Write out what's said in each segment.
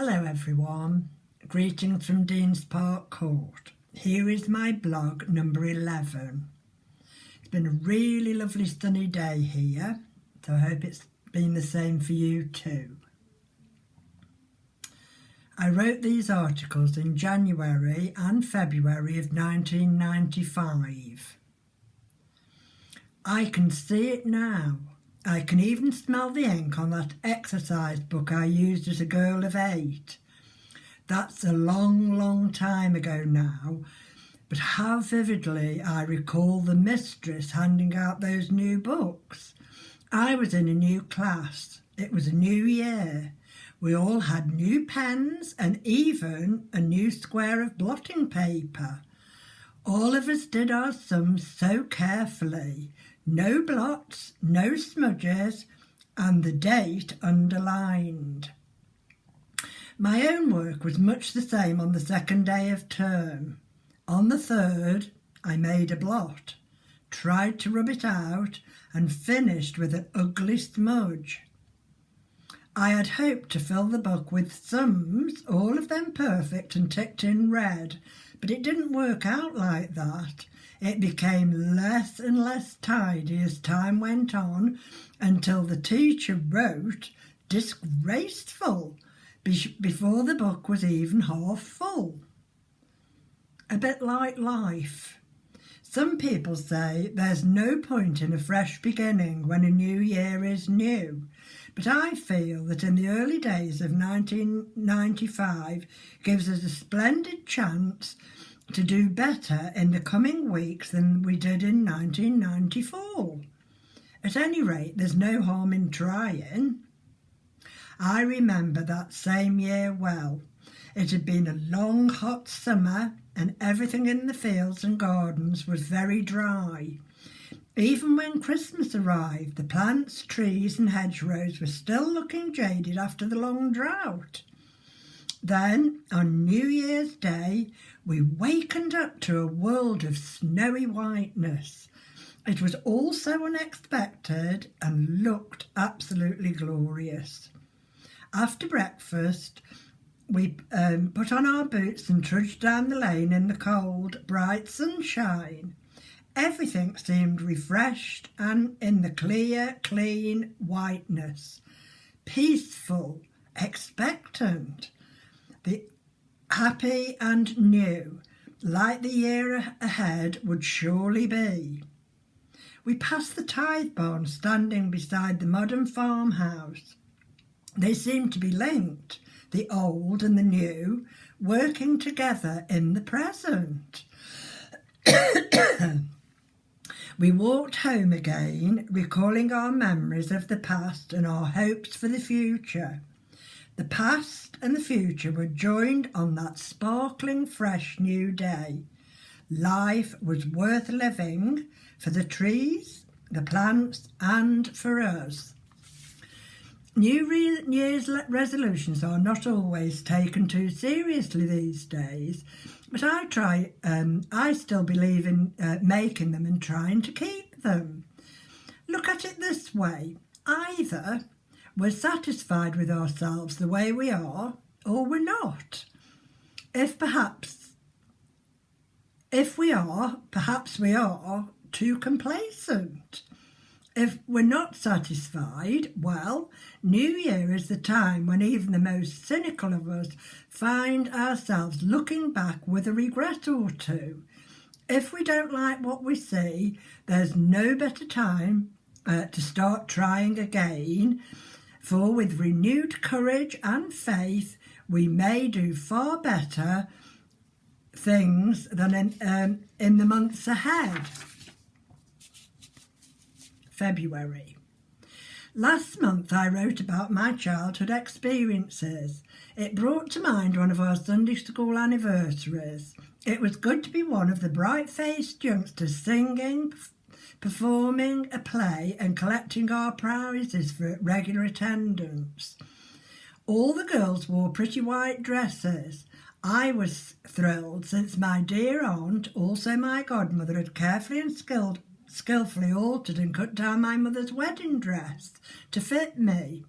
Hello everyone, greetings from Dean's Park Court. Here is my blog number 11. It's been a really lovely sunny day here, so I hope it's been the same for you too. I wrote these articles in January and February of 1995. I can see it now. I can even smell the ink on that exercise book I used as a girl of 8. That's a long time ago now, but how vividly I recall the mistress handing out those new books. I was in a new class. It was a new year. We all had new pens and even a new square of blotting paper. All of us did our sums so carefully. No blots, no smudges, and the date underlined. My own work was much the same on the second day of term. On the third, I made a blot, tried to rub it out, and finished with an ugly smudge. I had hoped to fill the book with sums, all of them perfect and ticked in red, but it didn't work out like that. It became less and less tidy as time went on until the teacher wrote "disgraceful" before the book was even half full. A bit like life. Some people say there's no point in a fresh beginning when a new year is new, but I feel that in the early days of 1995 gives us a splendid chance to do better in the coming weeks than we did in 1994. At any rate, there's no harm in trying. I remember that same year well. It had been a long, hot summer and everything in the fields and gardens was very dry. Even when Christmas arrived, the plants, trees and hedgerows were still looking jaded after the long drought. Then, on New Year's Day, we wakened up to a world of snowy whiteness. It was all so unexpected and looked absolutely glorious. After breakfast, we put on our boots and trudged down the lane in the cold, bright sunshine. Everything seemed refreshed and in the clear, clean whiteness. Peaceful, expectant. The happy and new, like the year ahead would surely be. We passed the tithe barn standing beside the modern farmhouse. They seemed to be linked, the old and the new, working together in the present. We walked home again, recalling our memories of the past and our hopes for the future. The past and the future were joined on that sparkling, fresh new day. Life was worth living for the trees, the plants, and for us. New Year's resolutions are not always taken too seriously these days, but I still believe in making them and trying to keep them. Look at it this way. Either we're satisfied with ourselves the way we are, or we're not. If we are, perhaps we are too complacent. If we're not satisfied, well, New Year is the time when even the most cynical of us find ourselves looking back with a regret or two. If we don't like what we see, there's no better time to start trying again, for with renewed courage and faith, we may do far better things than in the months ahead. February. Last month I wrote about my childhood experiences. It brought to mind one of our Sunday school anniversaries. It was good to be one of the bright-faced youngsters singing, performing a play and collecting our prizes for regular attendance. All the girls wore pretty white dresses. I was thrilled since my dear aunt, also my godmother, had carefully and skillfully altered and cut down my mother's wedding dress to fit me.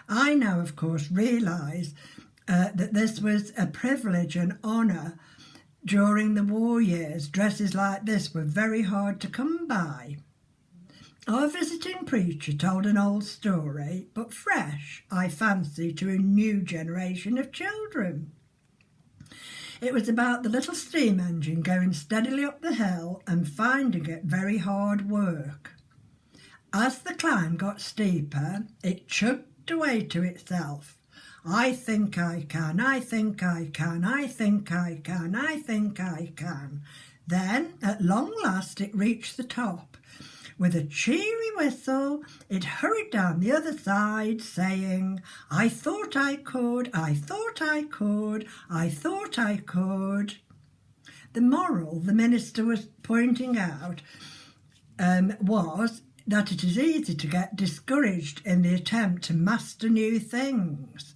I now, of course, realise that this was a privilege and honour during the war years. Dresses like this were very hard to come by. Our visiting preacher told an old story, but fresh, I fancy, to a new generation of children. It was about the little steam engine going steadily up the hill and finding it very hard work. As the climb got steeper, it chugged away to itself. I think I can, I think I can, I think I can, I think I can. Then, at long last, it reached the top. With a cheery whistle, it hurried down the other side, saying, I thought I could, I thought I could, I thought I could. The moral the minister was pointing out was that it is easy to get discouraged in the attempt to master new things,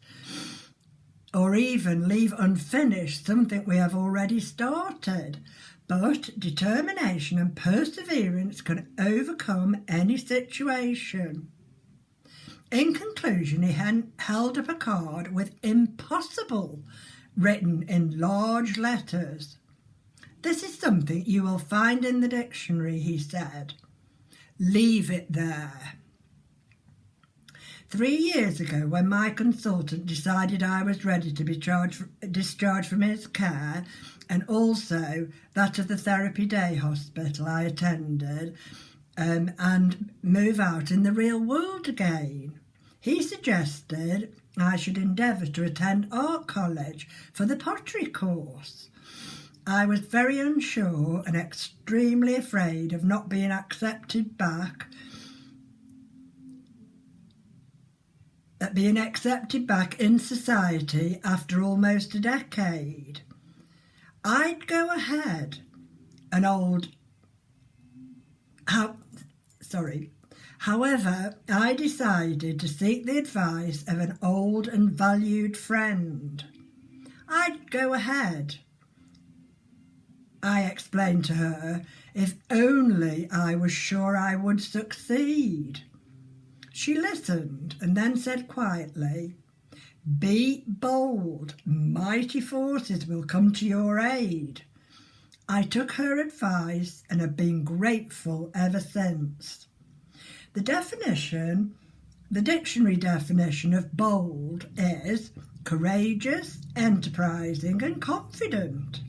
or even leave unfinished something we have already started. But determination and perseverance can overcome any situation. In conclusion, he held up a card with "impossible" written in large letters. This is something you will find in the dictionary, he said. Leave it there. 3 years ago, when my consultant decided I was ready to be discharged from his care, and also that of the therapy day hospital I attended, and move out in the real world again, he suggested I should endeavour to attend art college for the pottery course. I was very unsure and extremely afraid of not being accepted back in society after almost a decade. I'd go ahead. However, I decided to seek the advice of an old and valued friend. I'd go ahead, I explained to her, if only I was sure I would succeed. She listened and then said quietly, Be bold, mighty forces will come to your aid. I took her advice and have been grateful ever since. The dictionary definition of bold is courageous, enterprising and confident.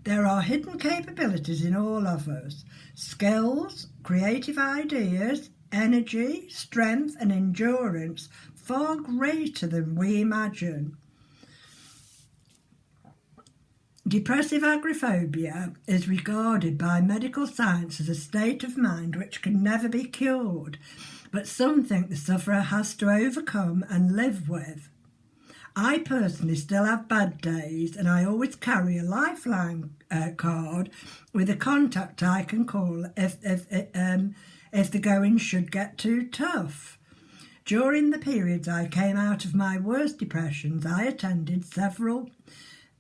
There are hidden capabilities in all of us, skills, creative ideas, energy, strength and endurance far greater than we imagine. Depressive agoraphobia is regarded by medical science as a state of mind which can never be cured, but something the sufferer has to overcome and live with. I personally still have bad days, and I always carry a lifeline card with a contact I can call if the going should get too tough. During the periods I came out of my worst depressions, I attended several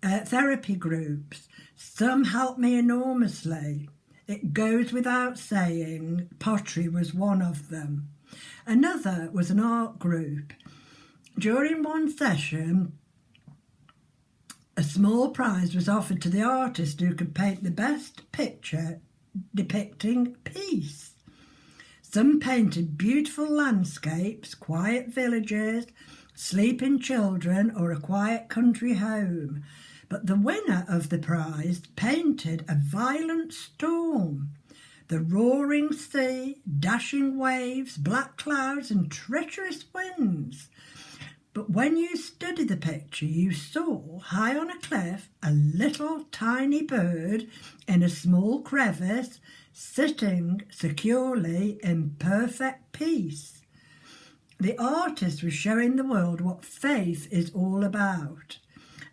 therapy groups. Some helped me enormously. It goes without saying, pottery was one of them. Another was an art group. During one session, a small prize was offered to the artist who could paint the best picture depicting peace. Some painted beautiful landscapes, quiet villages, sleeping children, or a quiet country home. But the winner of the prize painted a violent storm. The roaring sea, dashing waves, black clouds and treacherous winds. But when you study the picture, you saw, high on a cliff, a little tiny bird in a small crevice, sitting securely in perfect peace. The artist was showing the world what faith is all about.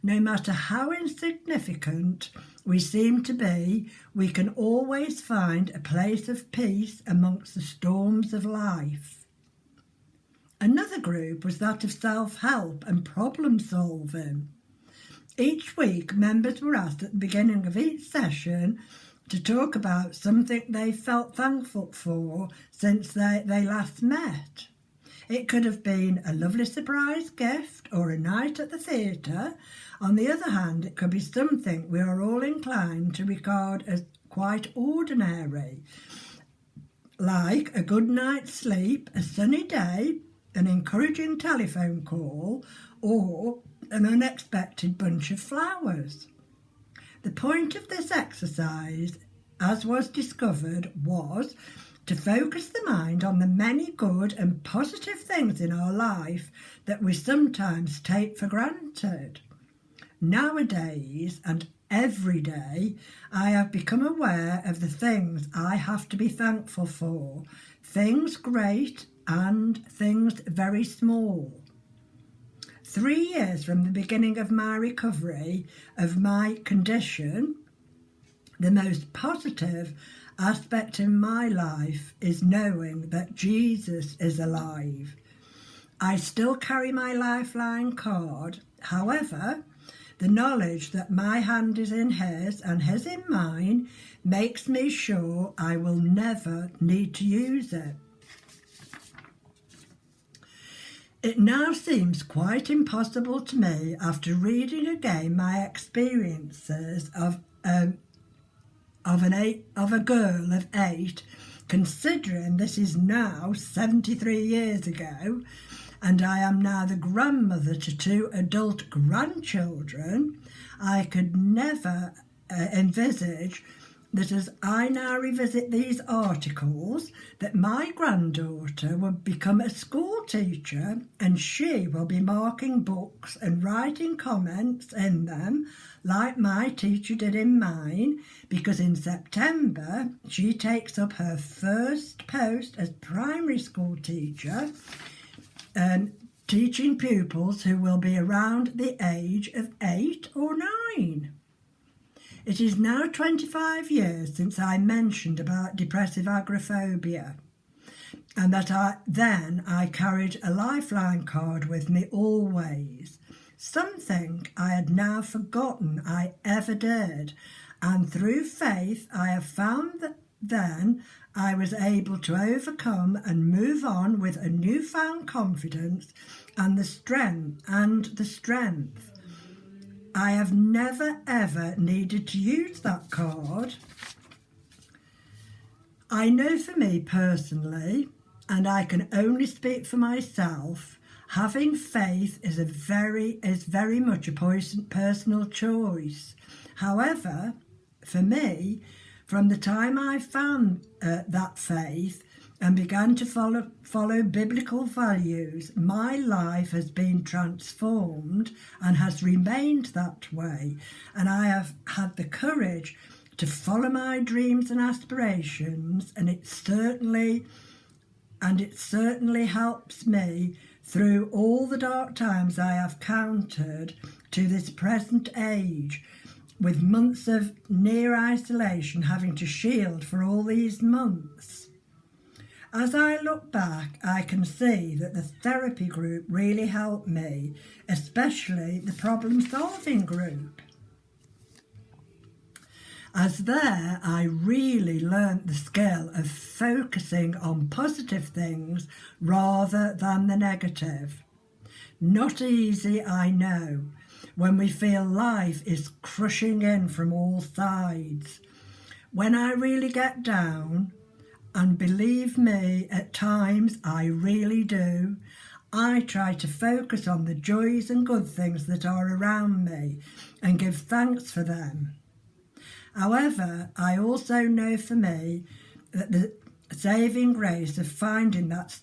No matter how insignificant we seem to be, we can always find a place of peace amongst the storms of life. Another group was that of self-help and problem-solving. Each week, members were asked at the beginning of each session to talk about something they felt thankful for since they last met. It could have been a lovely surprise gift or a night at the theatre. On the other hand, it could be something we are all inclined to regard as quite ordinary, like a good night's sleep, a sunny day, an encouraging telephone call, or an unexpected bunch of flowers. The point of this exercise, as was discovered, was to focus the mind on the many good and positive things in our life that we sometimes take for granted. Nowadays, and every day, I have become aware of the things I have to be thankful for, things great and things very small. 3 years from the beginning of my recovery of my condition, the most positive aspect in my life is knowing that Jesus is alive. I still carry my lifeline card. However, the knowledge that my hand is in his and his in mine makes me sure I will never need to use it. It now seems quite impossible to me, after reading again my experiences of a girl of 8, considering this is now 73 years ago, and I am now the grandmother to 2 adult grandchildren. I could never envisage that as I now revisit these articles, that my granddaughter will become a school teacher and she will be marking books and writing comments in them like my teacher did in mine, because in September she takes up her first post as primary school teacher, teaching pupils who will be around the age of 8 or 9. It is now 25 years since I mentioned about depressive agoraphobia, and that I carried a lifeline card with me always, something I had now forgotten I ever did, and through faith I have found that then I was able to overcome and move on with a newfound confidence and the strength. I have never ever needed to use that card. I know for me personally, and I can only speak for myself, having faith is very much a personal choice. However, for me, from the time I found that faith and began to follow biblical values, my life has been transformed and has remained that way. And I have had the courage to follow my dreams and aspirations, and it certainly helps me through all the dark times I have countered to this present age, with months of near isolation having to shield for all these months. As I look back, I can see that the therapy group really helped me, especially the problem-solving group. As there, I really learnt the skill of focusing on positive things rather than the negative. Not easy, I know, when we feel life is crushing in from all sides. When I really get down, and believe me, at times I really do, I try to focus on the joys and good things that are around me and give thanks for them. However, I also know for me that the saving grace of finding that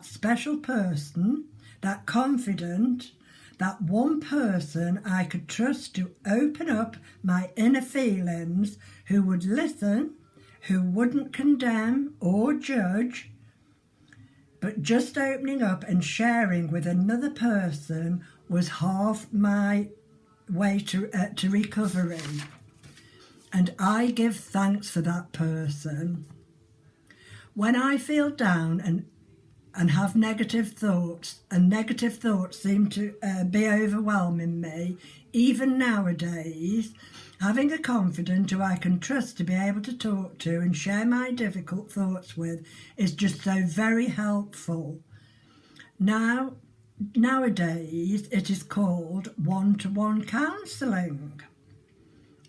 special person, that confidant, that one person I could trust to open up my inner feelings, who would listen, who wouldn't condemn or judge, but just opening up and sharing with another person was half my way to recovery. And I give thanks for that person. When I feel down and have negative thoughts, and negative thoughts seem to be overwhelming me, even nowadays, having a confidant who I can trust to be able to talk to and share my difficult thoughts with is just so very helpful. Nowadays it is called one-to-one counselling,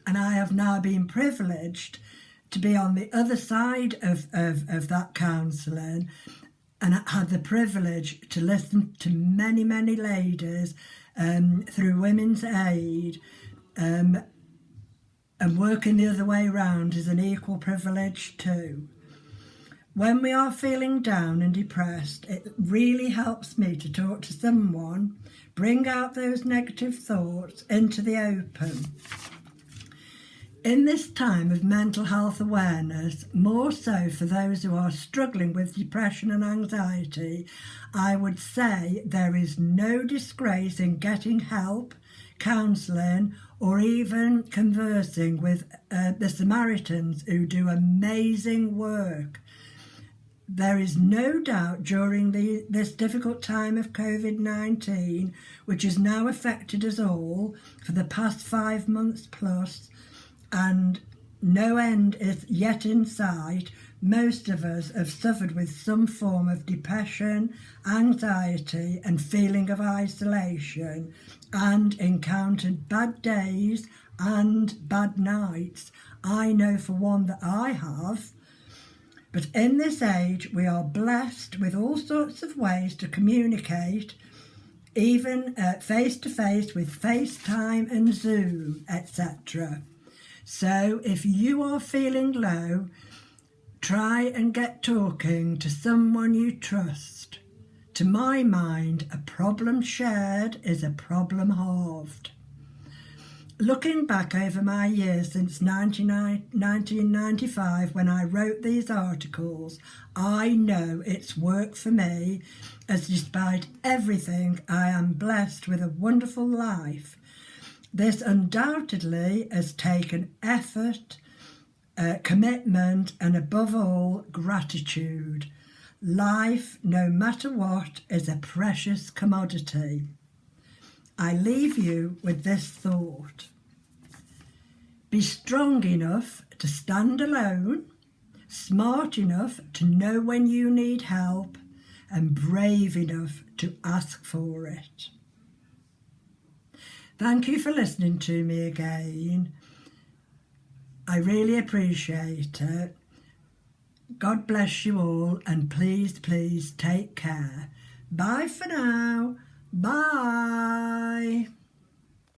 and I have now been privileged to be on the other side of that counselling, and I had the privilege to listen to many, many ladies through Women's Aid, and working the other way round is an equal privilege too. When we are feeling down and depressed, it really helps me to talk to someone, bring out those negative thoughts into the open. In this time of mental health awareness, more so for those who are struggling with depression and anxiety, I would say there is no disgrace in getting help, counselling, or even conversing with the Samaritans, who do amazing work. There is no doubt during this difficult time of COVID-19, which has now affected us all for the past 5 months plus, and no end is yet in sight, most of us have suffered with some form of depression, anxiety and feeling of isolation, and encountered bad days and bad nights. I know for one that I have. But in this age, we are blessed with all sorts of ways to communicate, even face-to-face with FaceTime and Zoom, etc. So if you are feeling low, try and get talking to someone you trust. To my mind, a problem shared is a problem halved. Looking back over my years since 1995, when I wrote these articles, I know it's worked for me, as despite everything, I am blessed with a wonderful life. This undoubtedly has taken effort, commitment, and above all, gratitude. Life, no matter what, is a precious commodity. I leave you with this thought. Be strong enough to stand alone, smart enough to know when you need help, and brave enough to ask for it. Thank you for listening to me again. I really appreciate it. God bless you all, and please, please take care. Bye for now. Bye.